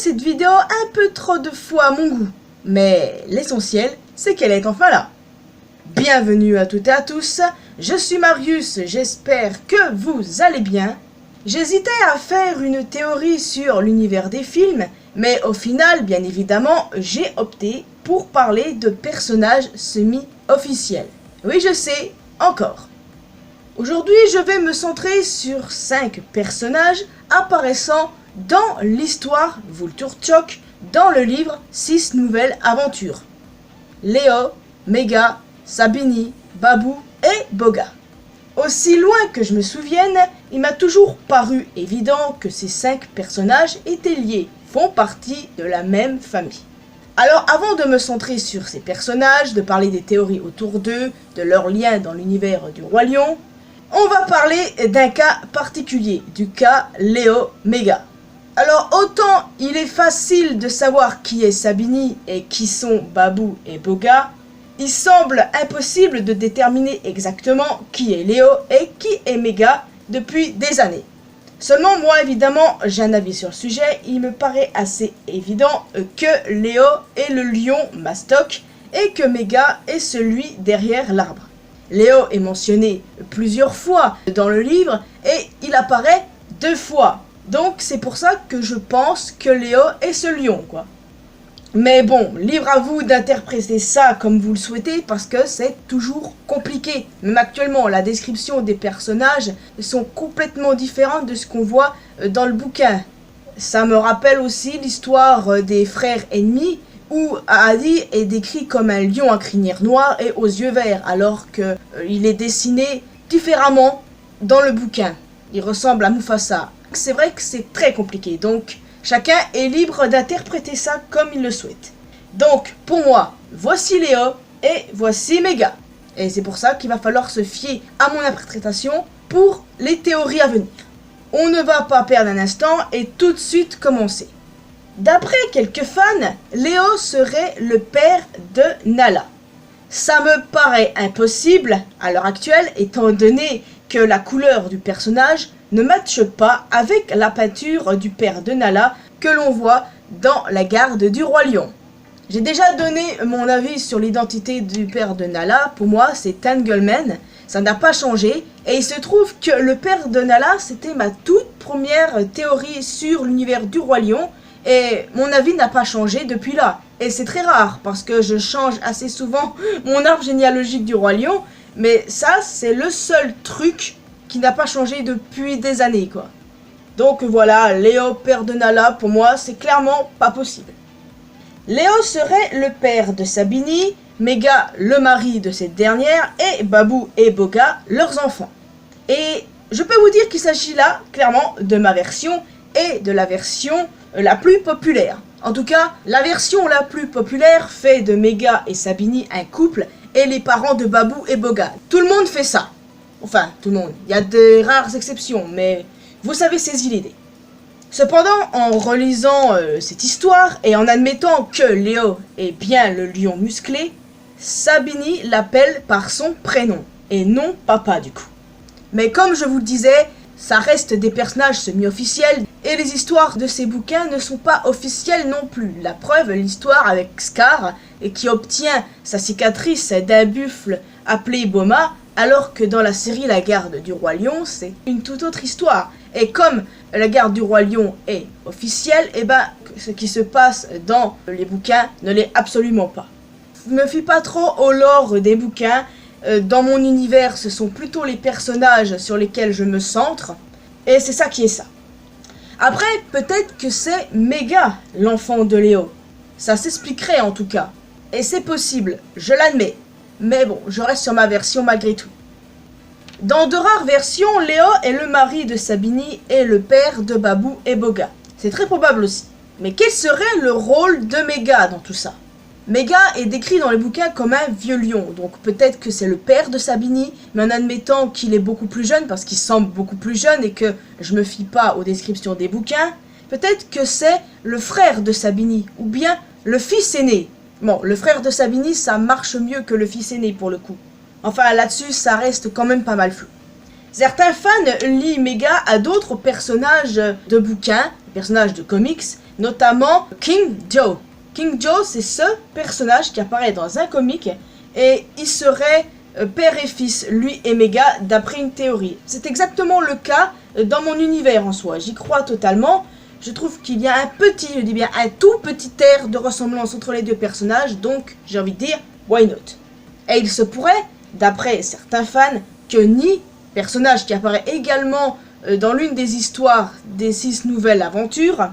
cette vidéo un peu trop de fois à mon goût, mais l'essentiel, c'est qu'elle est enfin là. Bienvenue à toutes et à tous, je suis Marius, j'espère que vous allez bien. J'hésitais à faire une théorie sur l'univers des films, mais au final, bien évidemment, j'ai opté pour parler de personnages semi-officiels. Oui, je sais, encore. Aujourd'hui, je vais me centrer sur 5 personnages apparaissant dans l'histoire Vulturchok dans le livre 6 nouvelles aventures. Léo, Mega, Sabini, Babou et Boga. Aussi loin que je me souvienne, il m'a toujours paru évident que ces 5 personnages étaient liés, font partie de la même famille. Alors avant de me centrer sur ces personnages, de parler des théories autour d'eux, de leurs liens dans l'univers du Roi Lion, on va parler d'un cas particulier, du cas Léo Mega. Alors autant il est facile de savoir qui est Sabini et qui sont Babou et Boga, il semble impossible de déterminer exactement qui est Léo et qui est Mega depuis des années. Seulement moi évidemment j'ai un avis sur le sujet, il me paraît assez évident que Léo est le lion Mastoc et que Mega est celui derrière l'arbre. Léo est mentionné plusieurs fois dans le livre et il apparaît 2 fois. Donc c'est pour ça que je pense que Léo est ce lion quoi. Mais bon, libre à vous d'interpréter ça comme vous le souhaitez parce que c'est toujours compliqué. Même actuellement, la description des personnages sont complètement différentes de ce qu'on voit dans le bouquin. Ça me rappelle aussi l'histoire des frères ennemis où Adi est décrit comme un lion à crinière noire et aux yeux verts alors qu'il est dessiné différemment dans le bouquin. Il ressemble à Mufasa. C'est vrai que c'est très compliqué, donc chacun est libre d'interpréter ça comme il le souhaite. Donc, pour moi, voici Léo et voici Mega. Et c'est pour ça qu'il va falloir se fier à mon interprétation pour les théories à venir. On ne va pas perdre un instant et tout de suite commencer. D'après quelques fans, Léo serait le père de Nala. Ça me paraît impossible à l'heure actuelle étant donné que la couleur du personnage ne matche pas avec la peinture du père de Nala que l'on voit dans la garde du Roi Lion. J'ai déjà donné mon avis sur l'identité du père de Nala, pour moi c'est Tangleman, ça n'a pas changé, et il se trouve que le père de Nala c'était ma toute première théorie sur l'univers du Roi Lion, et mon avis n'a pas changé depuis là. Et c'est très rare, parce que je change assez souvent mon arbre généalogique du Roi Lion, mais ça c'est le seul truc qui n'a pas changé depuis des années quoi. Donc voilà, Léo père de Nala pour moi c'est clairement pas possible. Léo serait le père de Sabini, Mega le mari de cette dernière et Babou et Boga leurs enfants. Et je peux vous dire qu'il s'agit là clairement de ma version et de la version la plus populaire. En tout cas, la version la plus populaire fait de Mega et Sabini un couple et les parents de Babou et Boga. Tout le monde fait ça. Enfin, tout le monde. Il y a de rares exceptions, mais vous savez saisir l'idée. Cependant, en relisant cette histoire et en admettant que Léo est bien le lion musclé, Sabini l'appelle par son prénom, et non papa du coup. Mais comme je vous le disais, ça reste des personnages semi-officiels, et les histoires de ces bouquins ne sont pas officielles non plus. La preuve, l'histoire avec Scar, et qui obtient sa cicatrice d'un buffle appelé Boma, alors que dans la série La Garde du Roi Lion, c'est une toute autre histoire. Et comme la Garde du Roi Lion est officielle, et ben ce qui se passe dans les bouquins ne l'est absolument pas. Je me fie pas trop au lore des bouquins. Dans mon univers, ce sont plutôt les personnages sur lesquels je me centre. Et c'est ça qui est ça. Après, peut-être que c'est Mega, l'enfant de Léo. Ça s'expliquerait en tout cas. Et c'est possible, je l'admets. Mais bon, je reste sur ma version malgré tout. Dans de rares versions, Léo est le mari de Sabini et le père de Babou et Boga. C'est très probable aussi. Mais quel serait le rôle de Mega dans tout ça? Mega est décrit dans les bouquins comme un vieux lion, donc peut-être que c'est le père de Sabini, mais en admettant qu'il est beaucoup plus jeune, parce qu'il semble beaucoup plus jeune et que je me fie pas aux descriptions des bouquins, peut-être que c'est le frère de Sabini, ou bien le fils aîné. Bon, le frère de Sabini, ça marche mieux que le fils aîné pour le coup. Enfin, là-dessus, ça reste quand même pas mal flou. Certains fans lient Mega à d'autres personnages de bouquins, personnages de comics, notamment King Joe. King Joe, c'est ce personnage qui apparaît dans un comic et il serait père et fils, lui et Mega, d'après une théorie. C'est exactement le cas dans mon univers en soi, j'y crois totalement. Je trouve qu'il y a un petit, je dis bien un tout petit air de ressemblance entre les deux personnages, donc j'ai envie de dire, why not? Et il se pourrait, d'après certains fans, que Ni, personnage qui apparaît également dans l'une des histoires des 6 nouvelles aventures,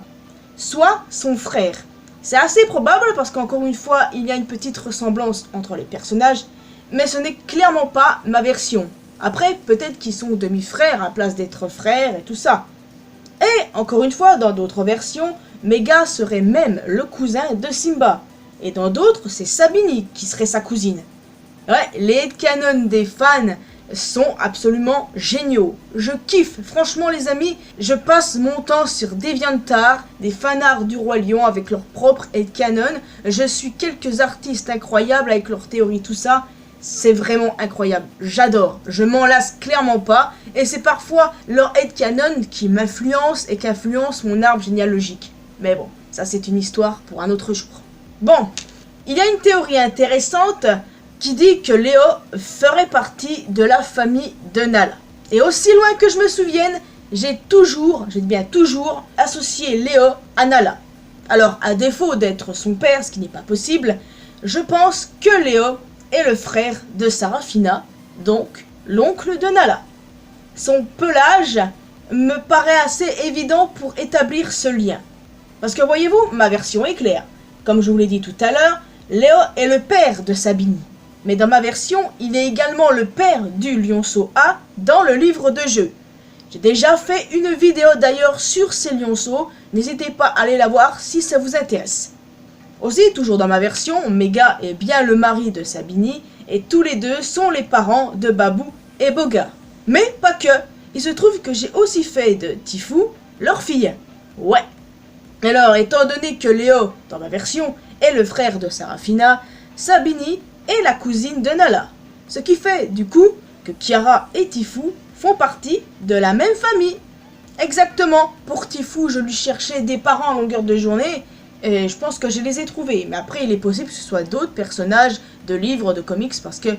soit son frère. C'est assez probable parce qu'encore une fois, il y a une petite ressemblance entre les personnages, mais ce n'est clairement pas ma version. Après, peut-être qu'ils sont demi-frères à la place d'être frères et tout ça. Et, encore une fois, dans d'autres versions, Mega serait même le cousin de Simba. Et dans d'autres, c'est Sabini qui serait sa cousine. Ouais, les headcanons des fans sont absolument géniaux. Je kiffe, franchement les amis, je passe mon temps sur DeviantArt, des fanarts du Roi Lion avec leur propre headcanon. Je suis quelques artistes incroyables avec leurs théories, tout ça. C'est vraiment incroyable, j'adore, je m'en lasse clairement pas, et c'est parfois leur headcanon qui m'influence et qui influence mon arbre généalogique. Mais bon, ça c'est une histoire pour un autre jour. Bon, il y a une théorie intéressante qui dit que Léo ferait partie de la famille de Nala. Et aussi loin que je me souvienne, j'ai toujours, je dis bien toujours, associé Léo à Nala. Alors, à défaut d'être son père, ce qui n'est pas possible, je pense que Léo est le frère de Sarafina, donc l'oncle de Nala. Son pelage me paraît assez évident pour établir ce lien. Parce que voyez-vous, ma version est claire. Comme je vous l'ai dit tout à l'heure, Léo est le père de Sabini. Mais dans ma version, il est également le père du lionceau A dans le livre de jeu. J'ai déjà fait une vidéo d'ailleurs sur ces lionceaux, n'hésitez pas à aller la voir si ça vous intéresse. Aussi, toujours dans ma version, Mega est bien le mari de Sabini et tous les deux sont les parents de Babou et Boga. Mais pas que, il se trouve que j'ai aussi fait de Tifou leur fille. Ouais. Alors, étant donné que Léo, dans ma version, est le frère de Sarafina, Sabini est la cousine de Nala. Ce qui fait, du coup, que Kiara et Tifou font partie de la même famille. Exactement, pour Tifou, je lui cherchais des parents à longueur de journée, et je pense que je les ai trouvés. Mais après, il est possible que ce soit d'autres personnages de livres, de comics, parce que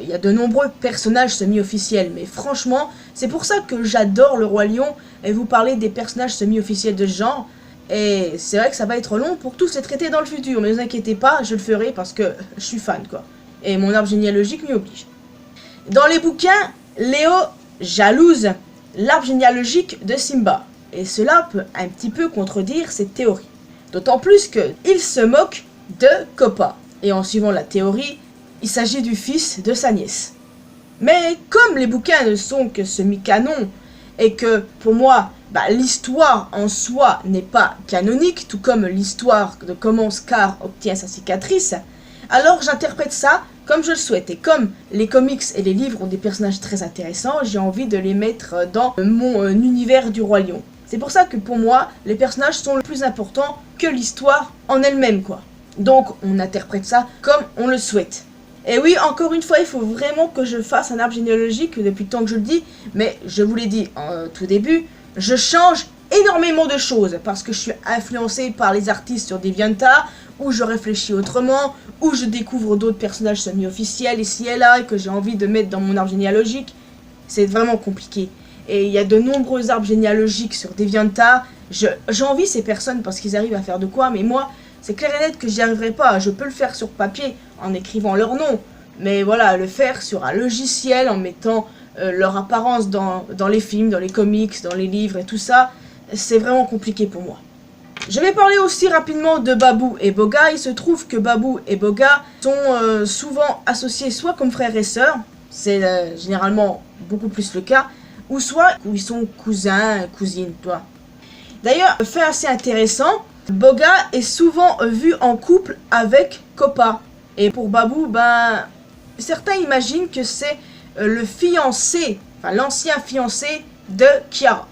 il y a de nombreux personnages semi-officiels. Mais franchement, c'est pour ça que j'adore le Roi Lion, et vous parler des personnages semi-officiels de ce genre. Et c'est vrai que ça va être long pour tous les traiter dans le futur, mais ne vous inquiétez pas, je le ferai parce que je suis fan, quoi. Et mon arbre généalogique m'y oblige. Dans les bouquins, Léo jalouse l'arbre généalogique de Simba. Et cela peut un petit peu contredire cette théorie. D'autant plus qu'il se moque de Koppa. Et en suivant la théorie, il s'agit du fils de sa nièce. Mais comme les bouquins ne sont que semi-canon, et que pour moi, l'histoire en soi n'est pas canonique, tout comme l'histoire de comment Scar obtient sa cicatrice, alors j'interprète ça comme je le souhaite. Et comme les comics et les livres ont des personnages très intéressants, j'ai envie de les mettre dans mon univers du Roi Lion. C'est pour ça que pour moi, les personnages sont le plus important que l'histoire en elle-même, quoi. Donc on interprète ça comme on le souhaite. Et oui, encore une fois, il faut vraiment que je fasse un arbre généalogique depuis le temps que je le dis, mais je vous l'ai dit en tout début, je change énormément de choses parce que je suis influencé par les artistes sur DeviantArt, où je réfléchis autrement, où je découvre d'autres personnages semi-officiels ici et là et que j'ai envie de mettre dans mon arbre généalogique. C'est vraiment compliqué. Et il y a de nombreux arbres généalogiques sur DeviantArt. J'envie ces personnes parce qu'ils arrivent à faire de quoi, mais moi, c'est clair et net que j'y arriverai pas. Je peux le faire sur papier en écrivant leur nom, mais voilà, le faire sur un logiciel en mettant leur apparence dans les films, dans les comics, dans les livres et tout ça, c'est vraiment compliqué pour moi. Je vais parler aussi rapidement de Babou et Boga. Il se trouve que Babou et Boga sont souvent associés soit comme frères et sœurs, c'est généralement beaucoup plus le cas, ou soit où ils sont cousins, cousines, toi. D'ailleurs, fait assez intéressant, Boga est souvent vu en couple avec Koppa. Et pour Babou, certains imaginent que c'est le fiancé, enfin l'ancien fiancé de Kiara.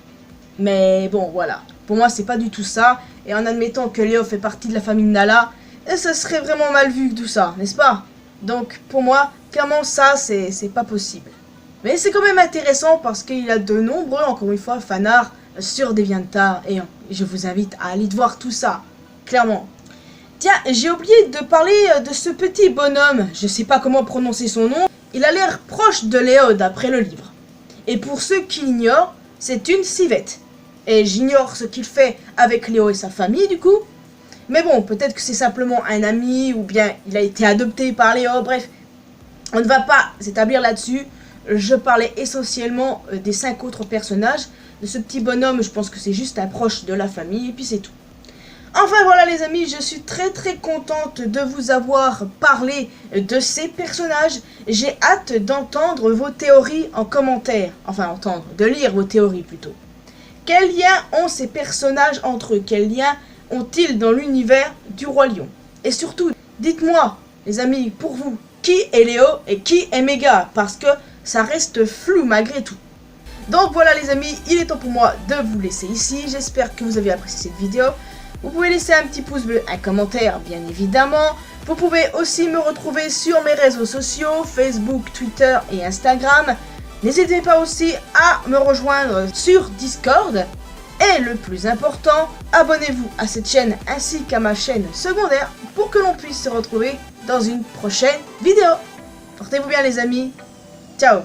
Mais bon, voilà. Pour moi, c'est pas du tout ça. Et en admettant que Léo fait partie de la famille de Nala, ça serait vraiment mal vu tout ça, n'est-ce pas? Donc, pour moi, clairement, ça, c'est pas possible. Mais c'est quand même intéressant parce qu'il y a de nombreux, encore une fois, fanarts sur DeviantArt et je vous invite à aller voir tout ça, clairement. Tiens, j'ai oublié de parler de ce petit bonhomme, je sais pas comment prononcer son nom, il a l'air proche de Léo d'après le livre. Et pour ceux qui l'ignorent, c'est une civette. Et j'ignore ce qu'il fait avec Léo et sa famille du coup. Mais bon, peut-être que c'est simplement un ami ou bien il a été adopté par Léo, bref. On ne va pas s'établir là-dessus. Je parlais essentiellement des 5 autres personnages. De ce petit bonhomme, je pense que c'est juste un proche de la famille et puis c'est tout. Enfin voilà les amis, je suis très contente de vous avoir parlé de ces personnages. J'ai hâte d'entendre vos théories en commentaire. Enfin de lire vos théories plutôt. Quels liens ont ces personnages entre eux? Quels liens ont-ils dans l'univers du Roi Lion? Et surtout, dites-moi les amis, pour vous, qui est Léo et qui est Méga? Parce que ça reste flou malgré tout. Donc voilà les amis, il est temps pour moi de vous laisser ici. J'espère que vous avez apprécié cette vidéo. Vous pouvez laisser un petit pouce bleu, un commentaire bien évidemment. Vous pouvez aussi me retrouver sur mes réseaux sociaux, Facebook, Twitter et Instagram. N'hésitez pas aussi à me rejoindre sur Discord. Et le plus important, abonnez-vous à cette chaîne ainsi qu'à ma chaîne secondaire pour que l'on puisse se retrouver dans une prochaine vidéo. Portez-vous bien les amis. Ciao.